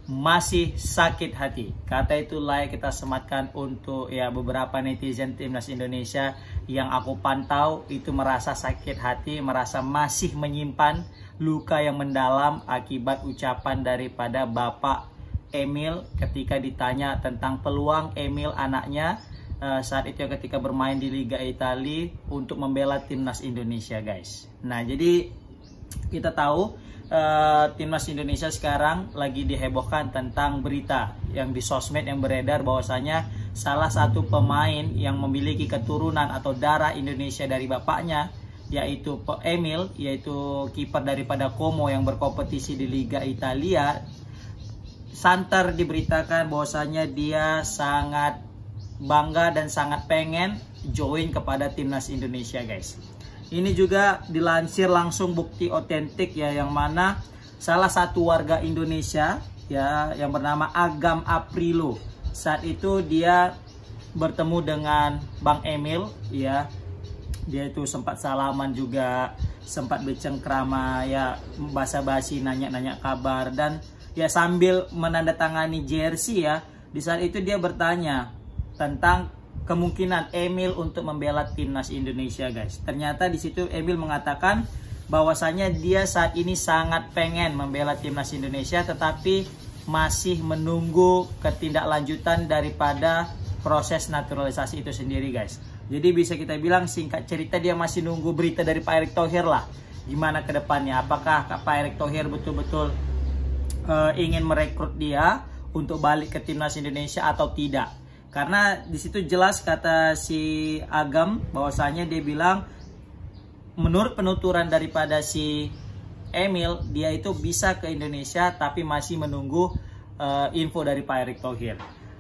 masih sakit hati. Kata itu layak kita sematkan untuk ya beberapa netizen timnas Indonesia yang aku pantau itu merasa sakit hati, merasa masih menyimpan luka yang mendalam akibat ucapan daripada Bapak Emil ketika ditanya tentang peluang Emil anaknya saat itu ketika bermain di Liga Italia untuk membela timnas Indonesia, guys. Nah, jadi kita tahu timnas Indonesia sekarang lagi dihebohkan tentang berita yang di sosmed yang beredar bahwasanya salah satu pemain yang memiliki keturunan atau darah Indonesia dari bapaknya yaitu Emil, yaitu kiper daripada Como yang berkompetisi di Liga Italia, santer diberitakan bahwasanya dia sangat bangga dan sangat pengen join kepada timnas Indonesia, guys. Ini juga dilansir langsung bukti otentik ya, yang mana salah satu warga Indonesia ya yang bernama Agam Aprilo saat itu dia bertemu dengan Bang Emil ya. Dia itu sempat salaman juga, sempat bercengkrama ya, basa-basi nanya-nanya kabar dan ya sambil menandatangani jersey ya. Di saat itu dia bertanya tentang kemungkinan Emil untuk membela timnas Indonesia, guys. Ternyata di situ Emil mengatakan bahwasanya dia saat ini sangat pengen membela timnas Indonesia tetapi masih menunggu ketindaklanjutan daripada proses naturalisasi itu sendiri, guys. Jadi bisa kita bilang singkat cerita dia masih nunggu berita dari Pak Erick Thohir lah. Gimana ke depannya? Apakah Pak Erick Thohir betul-betul ingin merekrut dia untuk balik ke timnas Indonesia atau tidak? Karena di situ jelas kata si Agam bahwasanya dia bilang menurut penuturan daripada si Emil dia itu bisa ke Indonesia tapi masih menunggu info dari Pak Erick Thohir.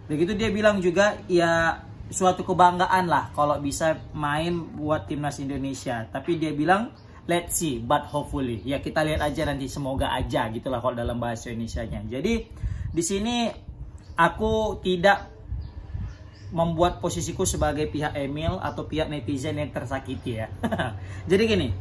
Begitu dia bilang juga ya suatu kebanggaan lah kalau bisa main buat timnas Indonesia. Tapi dia bilang let's see but hopefully. Ya kita lihat aja nanti, semoga aja gitulah kalau dalam bahasa Indonesianya. Jadi di sini aku tidak membuat posisiku sebagai pihak Emil atau pihak netizen yang tersakiti ya. Jadi gini,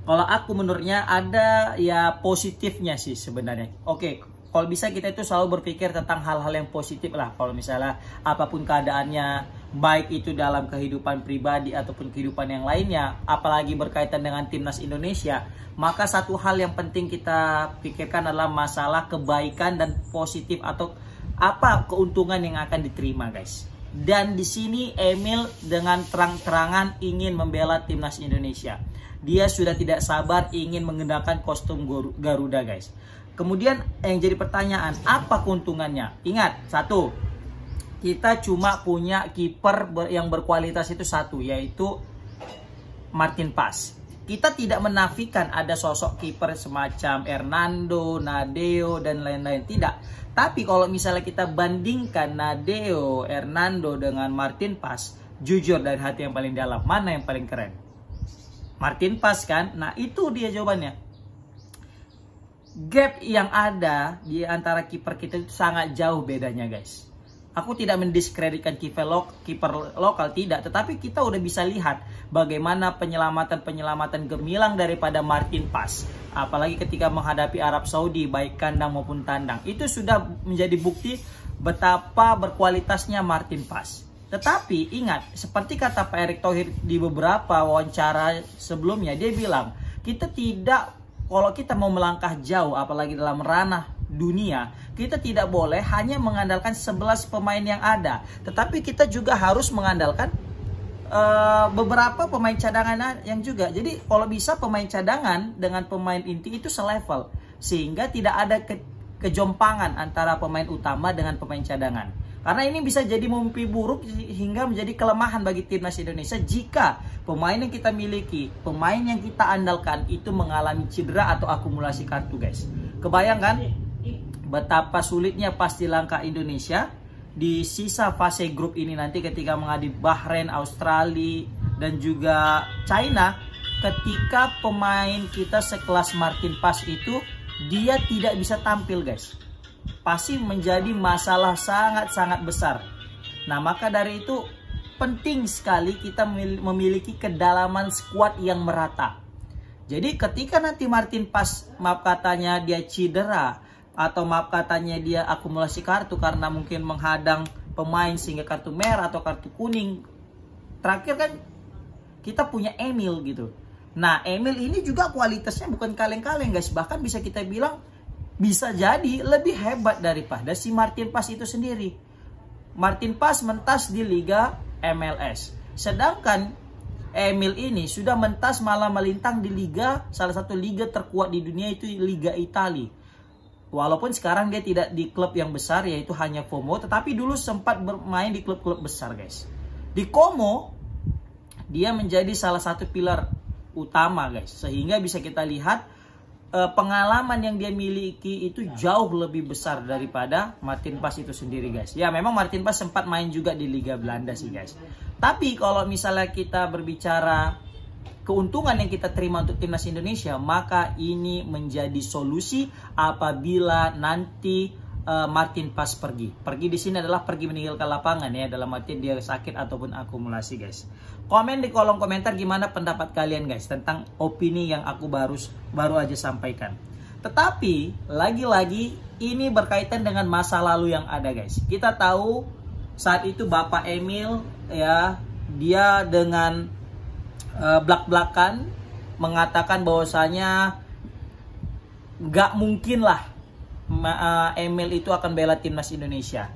kalau aku menurutnya ada ya positifnya sih sebenarnya. Oke, kalau bisa kita itu selalu berpikir tentang hal-hal yang positif lah. Kalau misalnya apapun keadaannya, baik itu dalam kehidupan pribadi ataupun kehidupan yang lainnya, apalagi berkaitan dengan timnas Indonesia, maka satu hal yang penting kita pikirkan adalah masalah kebaikan dan positif atau apa keuntungan yang akan diterima, guys. Dan di sini Emil dengan terang-terangan ingin membela timnas Indonesia. Dia sudah tidak sabar ingin mengenakan kostum Garuda, guys. Kemudian yang jadi pertanyaan, apa keuntungannya? Ingat, satu, kita cuma punya kiper yang berkualitas itu satu, yaitu Martin Paes. Kita tidak menafikan ada sosok kiper semacam Hernando, Nadeo, dan lain-lain. Tidak. Tapi kalau misalnya kita bandingkan Nadeo, Hernando dengan Martin Paes, jujur dari hati yang paling dalam, mana yang paling keren? Martin Paes kan? Nah itu dia jawabannya. Gap yang ada di antara kiper kita itu sangat jauh bedanya, guys. Aku tidak mendiskreditkan kiper lokal, tidak. Tetapi kita udah bisa lihat bagaimana penyelamatan gemilang daripada Martin Paes. Apalagi ketika menghadapi Arab Saudi, baik kandang maupun tandang. Itu sudah menjadi bukti betapa berkualitasnya Martin Paes. Tetapi ingat, seperti kata Pak Erick Thohir di beberapa wawancara sebelumnya, dia bilang, kita tidak, kalau kita mau melangkah jauh, apalagi dalam ranah dunia, kita tidak boleh hanya mengandalkan 11 pemain yang ada, tetapi kita juga harus mengandalkan beberapa pemain cadangan yang juga. Jadi kalau bisa pemain cadangan dengan pemain inti itu selevel, sehingga tidak ada kejompangan antara pemain utama dengan pemain cadangan. Karena ini bisa jadi mimpi buruk hingga menjadi kelemahan bagi timnas Indonesia jika pemain yang kita miliki, pemain yang kita andalkan itu mengalami cedera atau akumulasi kartu, guys. Kebayangkan betapa sulitnya pasti langkah Indonesia di sisa fase grup ini nanti ketika menghadapi Bahrain, Australia, dan juga China, ketika pemain kita sekelas Martin Paes itu dia tidak bisa tampil, guys. Pasti menjadi masalah sangat-sangat besar. Nah, maka dari itu penting sekali kita memiliki kedalaman skuad yang merata. Jadi ketika nanti Martin Paes, maaf katanya dia cedera, atau maaf katanya dia akumulasi kartu karena mungkin menghadang pemain sehingga kartu merah atau kartu kuning. Terakhir kan kita punya Emil gitu. Nah, Emil ini juga kualitasnya bukan kaleng-kaleng guys. Bahkan bisa kita bilang bisa jadi lebih hebat daripada si Martin Paes itu sendiri. Martin Paes mentas di Liga MLS. Sedangkan Emil ini sudah mentas malah melintang di liga, salah satu liga terkuat di dunia itu Liga Italia. Walaupun sekarang dia tidak di klub yang besar yaitu hanya Como, tetapi dulu sempat bermain di klub-klub besar guys. Di Como dia menjadi salah satu pilar utama guys, sehingga bisa kita lihat pengalaman yang dia miliki itu jauh lebih besar daripada Martin Paes itu sendiri guys. Ya memang Martin Paes sempat main juga di Liga Belanda sih guys. Tapi kalau misalnya kita berbicara keuntungan yang kita terima untuk timnas Indonesia, maka ini menjadi solusi apabila nanti Martin Paes pergi. Pergi di sini adalah pergi meninggalkan lapangan ya, dalam arti dia sakit ataupun akumulasi guys. Komen di kolom komentar gimana pendapat kalian guys tentang opini yang aku baru aja sampaikan. Tetapi lagi-lagi ini berkaitan dengan masa lalu yang ada guys. Kita tahu saat itu Bapak Emil ya, dia dengan belak-belakan mengatakan bahwasanya nggak mungkin lah Emil itu akan bela timnas Indonesia.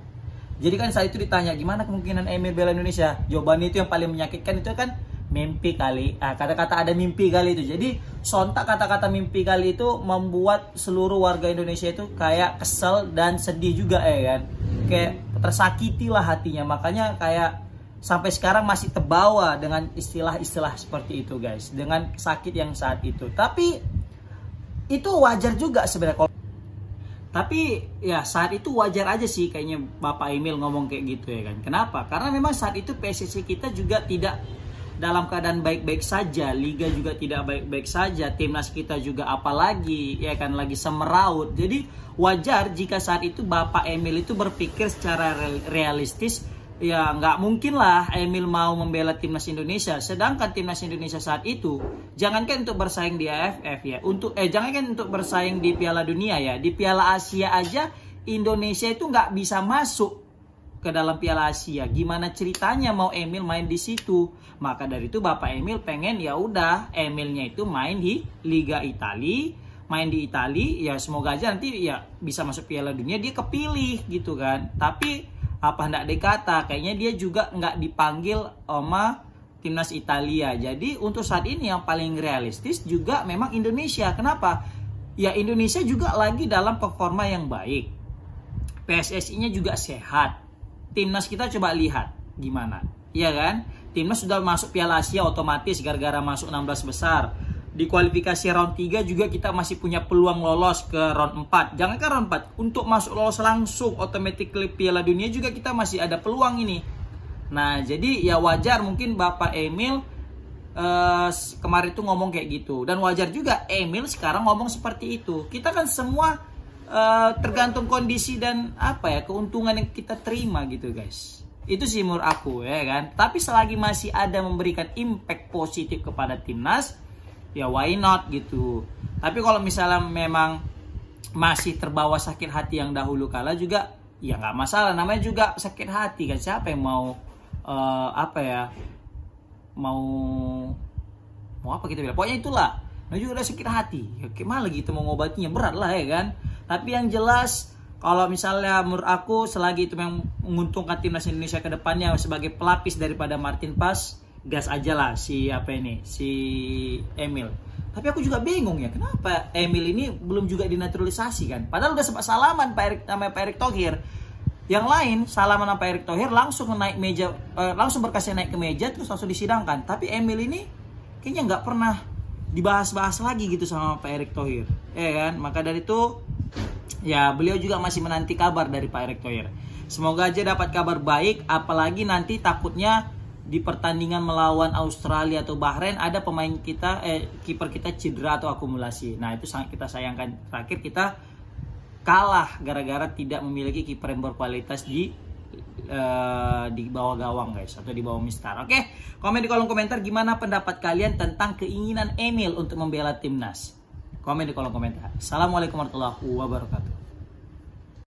Jadi kan saat itu ditanya gimana kemungkinan Emil bela Indonesia, jawabannya itu yang paling menyakitkan itu kan mimpi kali. Kata-kata ada mimpi kali itu. Jadi sontak kata-kata mimpi kali itu membuat seluruh warga Indonesia itu kayak kesel dan sedih juga ya kan. Kayak tersakiti lah hatinya. Makanya kayak sampai sekarang masih terbawa dengan istilah-istilah seperti itu guys, dengan sakit yang saat itu. Tapi itu wajar juga sebenarnya. Tapi ya saat itu wajar aja sih kayaknya Bapak Emil ngomong kayak gitu ya kan. Kenapa? Karena memang saat itu PSSI kita juga tidak dalam keadaan baik-baik saja, liga juga tidak baik-baik saja, timnas kita juga apalagi ya kan lagi semeraut. Jadi wajar jika saat itu Bapak Emil itu berpikir secara realistis, ya nggak mungkin lah Emil mau membela timnas Indonesia. Sedangkan timnas Indonesia saat itu jangankan untuk bersaing di AFF ya, jangankan untuk bersaing di Piala Dunia ya, di Piala Asia aja Indonesia itu nggak bisa masuk ke dalam Piala Asia. Gimana ceritanya mau Emil main di situ? Maka dari itu Bapak Emil pengen ya udah Emilnya itu main di Liga Italia, main di Italia ya semoga aja nanti ya bisa masuk Piala Dunia, dia kepilih gitu kan. Tapi apa hendak dikata, kayaknya dia juga nggak dipanggil sama timnas Italia. Jadi untuk saat ini yang paling realistis juga memang Indonesia. Kenapa? Ya Indonesia juga lagi dalam performa yang baik, PSSI-nya juga sehat. Timnas kita coba lihat gimana, iya kan? Timnas sudah masuk Piala Asia otomatis gara-gara masuk 16 besar. Di kualifikasi round 3 juga kita masih punya peluang lolos ke round 4. Jangankan round 4, untuk masuk lolos langsung automatically Piala Dunia juga kita masih ada peluang ini. Nah, jadi ya wajar mungkin Bapak Emil kemarin itu ngomong kayak gitu. Dan wajar juga Emil sekarang ngomong seperti itu. Kita kan semua tergantung kondisi dan apa ya, keuntungan yang kita terima gitu guys. Itu sih menurut aku ya kan. Tapi selagi masih ada memberikan impact positif kepada timnas, ya why not gitu. Tapi kalau misalnya memang masih terbawa sakit hati yang dahulu kala juga, ya nggak masalah. Namanya juga sakit hati kan. Siapa yang mau mau apa kita bilang? Pokoknya itulah. Nah juga udah sakit hati. Ya, gimana lagi kita mau ngobatinya, berat lah ya kan. Tapi yang jelas kalau misalnya menurut aku selagi itu yang menguntungkan timnas Indonesia ke depannya sebagai pelapis daripada Martin Paes, gas aja lah si Emil. Tapi aku juga bingung ya, kenapa Emil ini belum juga dinaturalisasi kan? Padahal udah sempat salaman sama Pak Erick Thohir. Yang lain salaman sama Pak Erick Thohir langsung naik meja, langsung berkasnya naik ke meja terus langsung disidangkan. Tapi Emil ini kayaknya nggak pernah dibahas-bahas lagi gitu sama Pak Erick Thohir, ya kan? Maka dari itu ya beliau juga masih menanti kabar dari Pak Erick Thohir. Semoga aja dapat kabar baik, apalagi nanti takutnya di pertandingan melawan Australia atau Bahrain ada pemain kita kiper kita cedera atau akumulasi. Nah, itu sangat kita sayangkan. Terakhir kita kalah gara-gara tidak memiliki kiper yang berkualitas di bawah gawang guys, atau di bawah mistar. Oke, komen di kolom komentar gimana pendapat kalian tentang keinginan Emil untuk membela timnas. Komen di kolom komentar. Assalamualaikum warahmatullahi wabarakatuh.